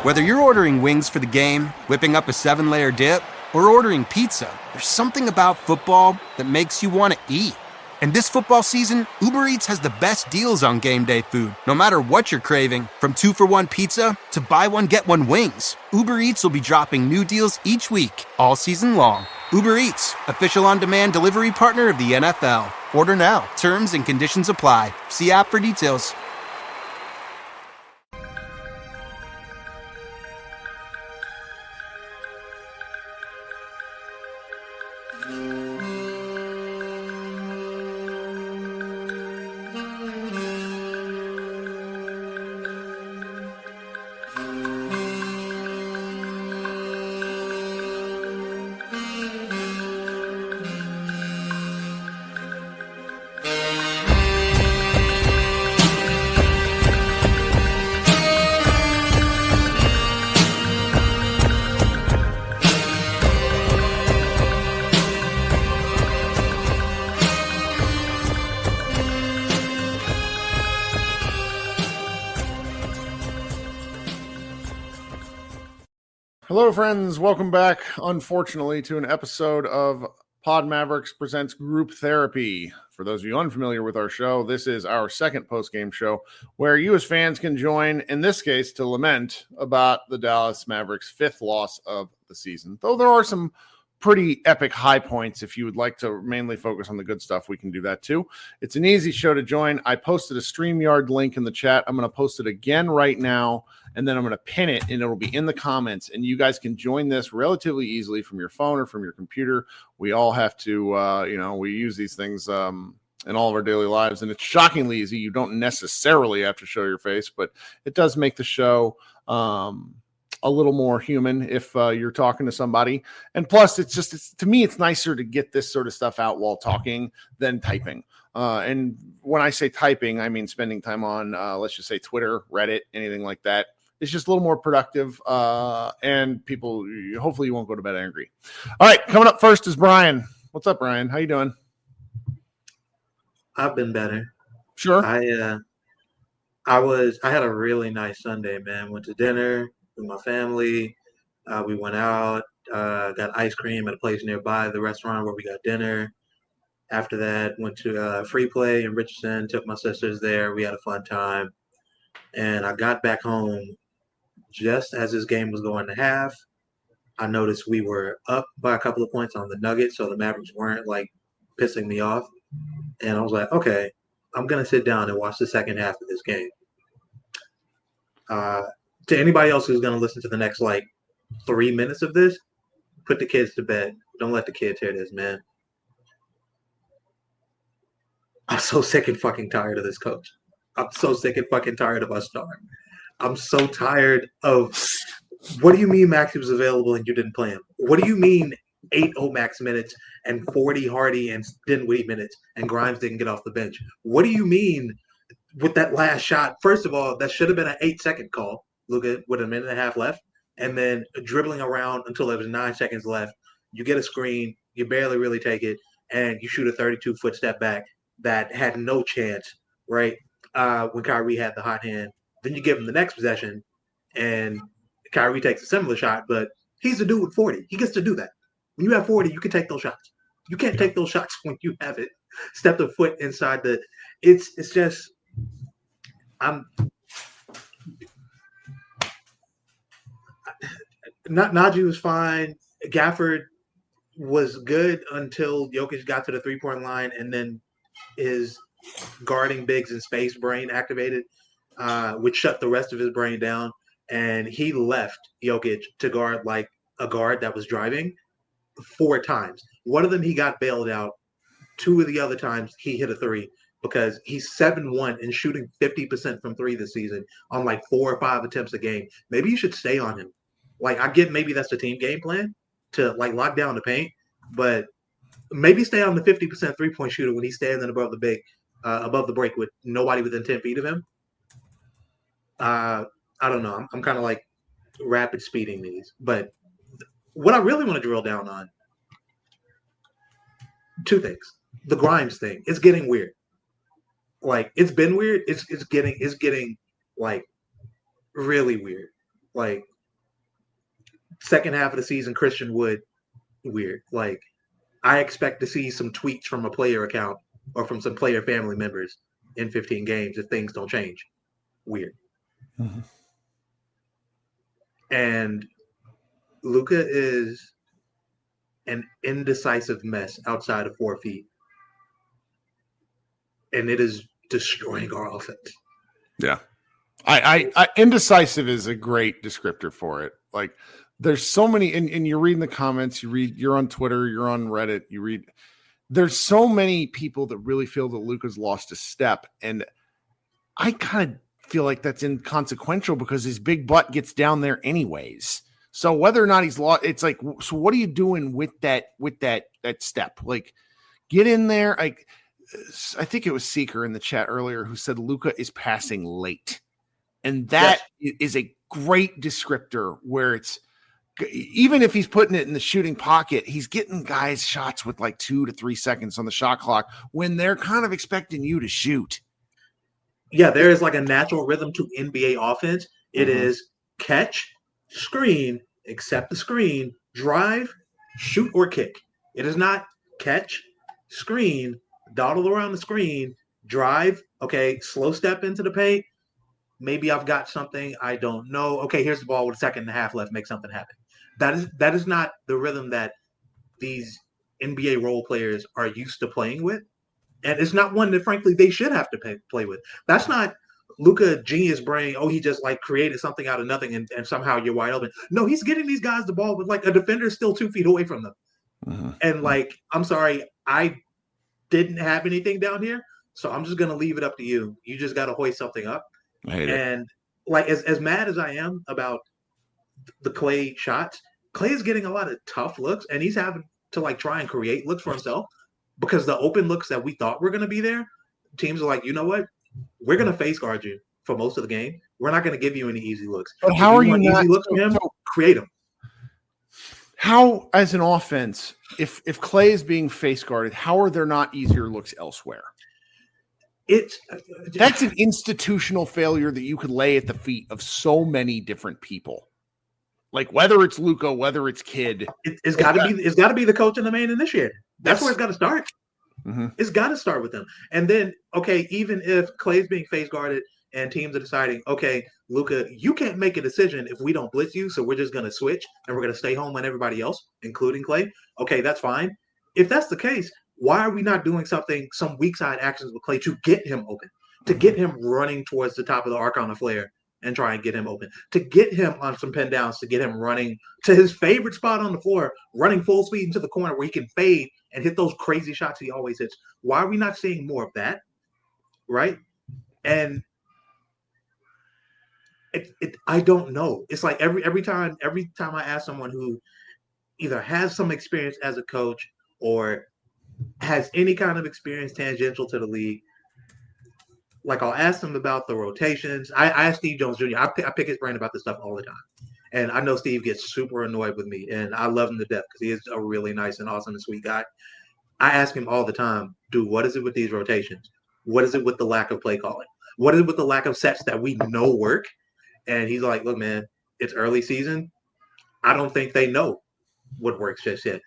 Whether you're ordering wings for the game, whipping up a 7-layer dip, or ordering pizza, there's something about football that makes you want to eat. And this football season, Uber Eats has the best deals on game day food. No matter what you're craving, from 2-for-1 pizza to buy one, get one wings, Uber Eats will be dropping new deals each week, all season long. Uber Eats, official on-demand delivery partner of the NFL. Order now. Terms and conditions apply. See app for details. Hello, friends. Welcome back, unfortunately, to an episode of Pod Mavericks Presents Group Therapy. For those of you unfamiliar with our show, this is our second post-game show where you as fans can join, in this case, to lament about the Dallas Mavericks' fifth loss of the season. Though there are some pretty epic high points. If you would like to mainly focus on the good stuff, we can do that too. It's an easy show to join. I posted a StreamYard link in the chat. I'm going to post it again right now, and then I'm going to pin it, and it'll be in the comments. And you guys can join this relatively easily from your phone or from your computer. We all have to, we use these things in all of our daily lives, and it's shockingly easy. You don't necessarily have to show your face, but it does make the show a little more human if you're talking to somebody. And plus, to me, it's nicer to get this sort of stuff out while talking than typing. And when I say typing, I mean spending time on, let's just say Twitter, Reddit, anything like that. It's just a little more productive, and people, hopefully you won't go to bed angry. All right, coming up first is Bryan. What's up, Bryan? How you doing? I've been better. Sure. I had a really nice Sunday, man. Went to dinner with my family. We went out, got ice cream at a place nearby the restaurant where we got dinner. After that, went to Free Play in Richardson, took my sisters there. We had a fun time. And I got back home just as this game was going to half. I noticed we were up by a couple of points on the Nuggets, so the Mavericks weren't like pissing me off. And I was like, okay, I'm going to sit down and watch the second half of this game. To anybody else who's going to listen to the next, 3 minutes of this, put the kids to bed. Don't let the kids hear this, man. I'm so sick and fucking tired of this coach. I'm so sick and fucking tired of us star. I'm so tired of – what do you mean Maxey was available and you didn't play him? What do you mean 8 Max minutes and 40 Hardy and Dinwiddie minutes and Grimes didn't get off the bench? What do you mean with that last shot? First of all, that should have been an 8-second call. Look at with a minute and a half left, and then dribbling around until there was 9 seconds left. You get a screen, you barely really take it, and you shoot a 32-foot step back that had no chance, right? When Kyrie had the hot hand. Then you give him the next possession, and Kyrie takes a similar shot, but he's a dude with 40. He gets to do that. When you have 40, you can take those shots. You can't take those shots when you haven't stepped a foot inside the – it's just – Najee was fine. Gafford was good until Jokic got to the three-point line, and then his guarding bigs in space brain activated, which shut the rest of his brain down. And he left Jokic to guard like a guard that was driving 4 times. One of them he got bailed out. 2 of the other times he hit a 3 because he's 7-1 and shooting 50% from 3 this season on 4 or 5 attempts a game. Maybe you should stay on him. I get maybe that's the team game plan to lock down the paint, but maybe stay on the 50% 3-point shooter when he's standing above the break with nobody within 10 feet of him. I don't know. I'm kind of rapid speeding these, but what I really want to drill down on, 2 things. The Grimes thing, it's getting weird. It's been weird. It's getting really weird. Like second half of the season, Christian Wood, weird. Like I expect to see some tweets from a player account or from some player family members in 15 games if things don't change. Weird. Mm-hmm. And Luka is an indecisive mess outside of 4 feet. And it is destroying our offense. Yeah. I indecisive is a great descriptor for it. Like there's so many, and you're reading the comments, you're on Twitter, you're on Reddit, there's so many people that really feel that Luka's lost a step. And I kind of feel like that's inconsequential because his big butt gets down there anyways. So whether or not he's lost, it's like, so what are you doing with that step? Like get in there. I think it was Seeker in the chat earlier who said Luka is passing late. And that is a great descriptor where it's, even if he's putting it in the shooting pocket, he's getting guys shots with like 2 to 3 seconds on the shot clock when they're kind of expecting you to shoot. Yeah, there is like a natural rhythm to NBA offense. It is catch, screen, accept the screen, drive, shoot, or kick. It is not catch, screen, dawdle around the screen, drive, okay, slow step into the paint. Maybe I've got something I don't know. Okay, here's the ball with a second and a half left. Make something happen. That is not the rhythm that these NBA role players are used to playing with. And it's not one that, frankly, they should have to play with. That's not Luka genius brain. Oh, he just like created something out of nothing and somehow you're wide open. No, he's getting these guys the ball with like a defender still 2 feet away from them. And like, I'm sorry, I didn't have anything down here. So I'm just going to leave it up to you. You just got to hoist something up. And like, as mad as I am about the Clay shots, Clay is getting a lot of tough looks and he's having to like try and create looks for himself because the open looks that we thought were going to be there, teams are like, you know what? We're going to face guard you for most of the game. We're not going to give you any easy looks. But how are you not easy looks for him? Create them. How, as an offense, if Clay is being face guarded, how are there not easier looks elsewhere? That's an institutional failure that you could lay at the feet of so many different people. Like whether it's Luka, whether it's Kidd, it's got to be the coach and the main initiator. That's where it's got to start. It's got to start with them. And then, okay, even if Clay's being face guarded and teams are deciding, okay, Luka, you can't make a decision if we don't blitz you, so we're just going to switch and we're going to stay home on everybody else, including Clay. Okay, that's fine. If that's the case, why are we not doing some weak side actions with Clay to get him open, to get him running towards the top of the arc on a flare and try and get him open, to get him on some pin downs, to get him running to his favorite spot on the floor, running full speed into the corner where he can fade and hit those crazy shots he always hits. Why are we not seeing more of that? Right? And I don't know. It's like every time I ask someone who either has some experience as a coach or has any kind of experience tangential to the league, like I'll ask them about the rotations. I ask Steve Jones Jr. I pick his brain about this stuff all the time. And I know Steve gets super annoyed with me, and I love him to death because he is a really nice and awesome and sweet guy. I ask him all the time, dude, what is it with these rotations? What is it with the lack of play calling? What is it with the lack of sets that we know work? And he's like, look, man, it's early season. I don't think they know what works just yet.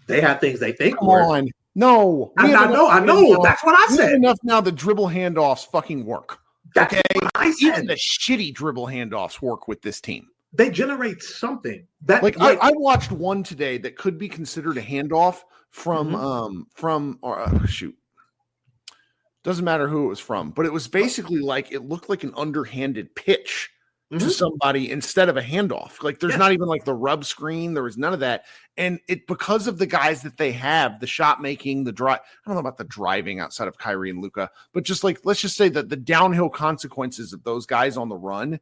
They have things they think work. No. I know. That's what I said. Enough now the dribble handoffs fucking work. That's what I said. Even the shitty dribble handoffs work with this team. They generate something. I watched one today that could be considered a handoff from shoot. Doesn't matter who it was from, but it was basically like it looked like an underhanded pitch to somebody instead of a handoff. Like there's not even like the rub screen. There was none of that. And it, because of the guys that they have, the shot making, the drive, I don't know about the driving outside of Kyrie and Luka, but just like, let's just say that the downhill consequences of those guys on the run,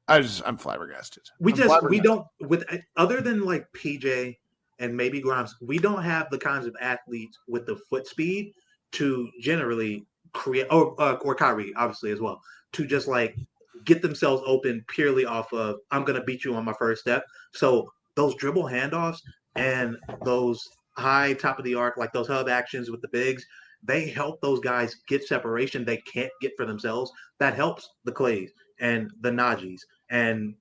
I'm flabbergasted. We don't, with other than like PJ and maybe Grimes, we don't have the kinds of athletes with the foot speed to generally create, or Kyrie obviously as well, to just like get themselves open purely off of I'm going to beat you on my first step. So those dribble handoffs and those high top of the arc, like those hub actions with the bigs, They help those guys get separation they can't get for themselves. That helps the Clays and the Najis and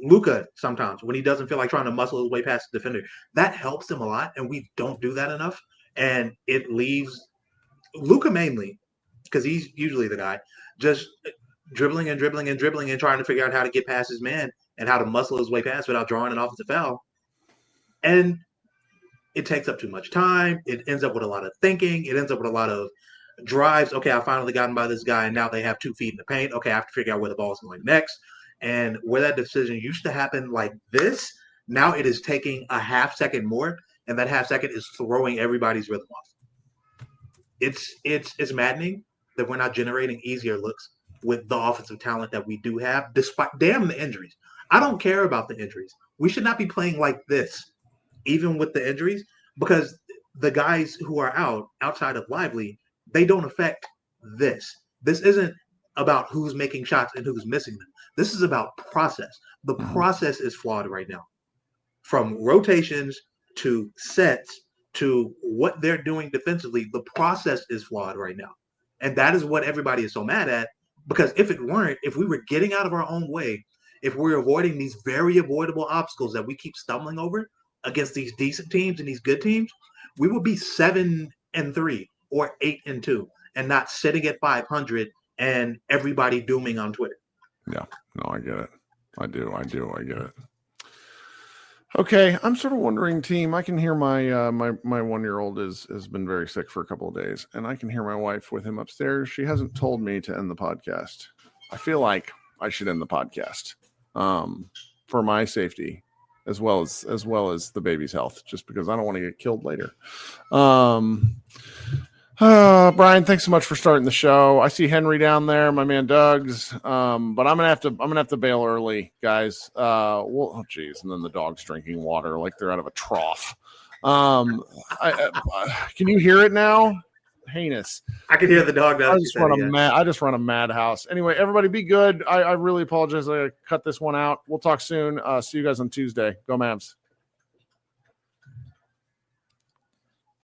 Luka sometimes when he doesn't feel like trying to muscle his way past the defender. That helps him a lot, and we don't do that enough. And it leaves Luka mainly, because he's usually the guy, just dribbling and dribbling and dribbling and trying to figure out how to get past his man and how to muscle his way past without drawing an offensive foul. And it takes up too much time. It ends up with a lot of thinking. It ends up with a lot of drives. Okay, I finally gotten by this guy, and now they have 2 feet in the paint. Okay, I have to figure out where the ball is going next. And where that decision used to happen like this, now it is taking a half second more, and that half second is throwing everybody's rhythm off. It's maddening that we're not generating easier looks with the offensive talent that we do have, despite damn the injuries. I don't care about the injuries. We should not be playing like this, even with the injuries, because the guys who are outside of Lively, they don't affect this. This isn't about who's making shots and who's missing them. This is about process. The process is flawed right now. From rotations to sets to what they're doing defensively, the process is flawed right now. And that is what everybody is so mad at, because if it weren't, if we were getting out of our own way, if we're avoiding these very avoidable obstacles that we keep stumbling over against these decent teams and these good teams, we would be 7-3 or 8-2 and not sitting at 500 and everybody dooming on Twitter. Yeah, no, I get it. I get it. Okay, I'm sort of wondering, team. I can hear my my 1-year-old has been very sick for a couple of days, and I can hear my wife with him upstairs. She hasn't told me to end the podcast. I feel like I should end the podcast for my safety, as well as the baby's health, just because I don't want to get killed later. Bryan, thanks so much for starting the show. I see Henry down there, my man Doug's. But I'm gonna have to bail early, guys. Oh geez, and then the dog's drinking water like they're out of a trough. Can you hear it now? Heinous. I can hear the dog. I just run a madhouse. Anyway, everybody be good. I really apologize. I cut this one out. We'll talk soon. See you guys on Tuesday. Go Mavs.